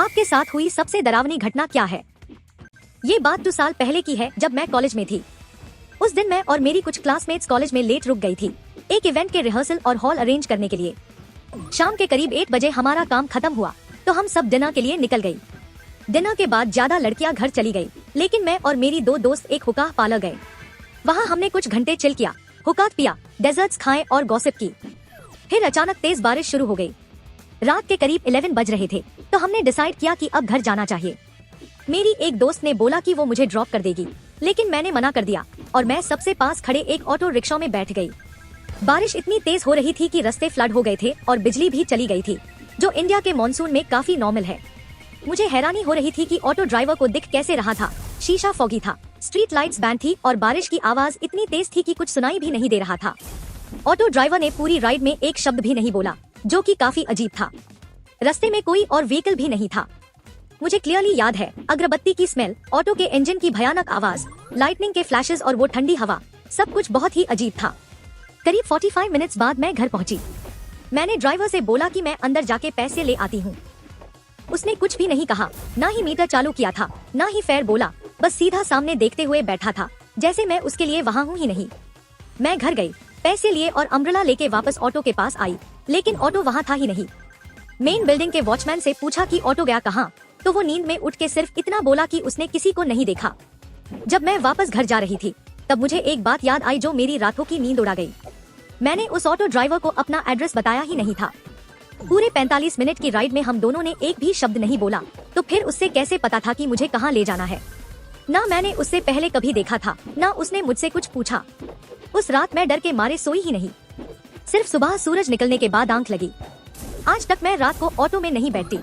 आपके साथ हुई सबसे डरावनी घटना क्या है? ये बात 2 साल पहले की है जब मैं कॉलेज में थी। उस दिन मैं और मेरी कुछ क्लासमेट्स कॉलेज में लेट रुक गई थी एक इवेंट के रिहर्सल और हॉल अरेंज करने के लिए। शाम के करीब 1 बजे हमारा काम खत्म हुआ तो हम सब डिनर के लिए निकल गई। डिनर के बाद ज्यादा लड़कियां घर चली गई, लेकिन मैं और मेरी 2 दोस्त एक हुक्का पार्लर गए। वहाँ हमने कुछ घंटे चिल किया, हुक्का पिया, डेजर्ट्स खाए और गॉसिप की। फिर अचानक तेज बारिश शुरू हो गई। रात के करीब 11 बज रहे थे तो हमने डिसाइड किया कि अब घर जाना चाहिए। मेरी एक दोस्त ने बोला कि वो मुझे ड्रॉप कर देगी, लेकिन मैंने मना कर दिया और मैं सबसे पास खड़े एक ऑटो रिक्शा में बैठ गई। बारिश इतनी तेज हो रही थी कि रास्ते फ्लड हो गए थे और बिजली भी चली गई थी, जो इंडिया के मॉनसून में काफी नॉर्मल है। मुझे हैरानी हो रही थी कि ऑटो ड्राइवर को दिख कैसे रहा था। शीशा फॉगी था, स्ट्रीट लाइट्स बैंड थी और बारिश की आवाज इतनी तेज थी कि कुछ सुनाई भी नहीं दे रहा था। ऑटो ड्राइवर ने पूरी राइड में एक शब्द भी नहीं बोला, जो कि काफी अजीब था। रास्ते में कोई और व्हीकल भी नहीं था। मुझे क्लियरली याद है, अगरबत्ती की स्मेल, ऑटो के इंजन की भयानक आवाज, लाइटनिंग के फ्लैशेस और वो ठंडी हवा, सब कुछ बहुत ही अजीब था। करीब 45 मिनट्स बाद मैं घर पहुंची। मैंने ड्राइवर से बोला कि मैं अंदर जाके पैसे ले आती हूँ। उसने कुछ भी नहीं कहा, ना ही मीटर चालू किया था, ना ही फेयर बोला, बस सीधा सामने देखते हुए बैठा था, जैसे मैं उसके लिए वहाँ हूँ ही नहीं। मैं घर गई, पैसे लिए और अम्ब्रेला लेके वापस ऑटो के पास आई, लेकिन ऑटो वहाँ था ही नहीं। मेन बिल्डिंग के वॉचमैन से पूछा कि ऑटो गया कहाँ, तो वो नींद में उठ के सिर्फ इतना बोला कि उसने किसी को नहीं देखा। जब मैं वापस घर जा रही थी तब मुझे एक बात याद आई जो मेरी रातों की नींद उड़ा गई। मैंने उस ऑटो ड्राइवर को अपना एड्रेस बताया ही नहीं था। पूरे 45 मिनट की राइड में हम दोनों ने एक भी शब्द नहीं बोला, तो फिर उससे कैसे पता था कि मुझे कहाँ ले जाना है? ना मैंने उससे पहले कभी देखा था, ना उसने मुझसे कुछ पूछा। उस रात मैं डर के मारे सोई ही नहीं। सिर्फ सुबह सूरज निकलने के बाद आंख लगी। आज तक मैं रात को ऑटो में नहीं बैठती।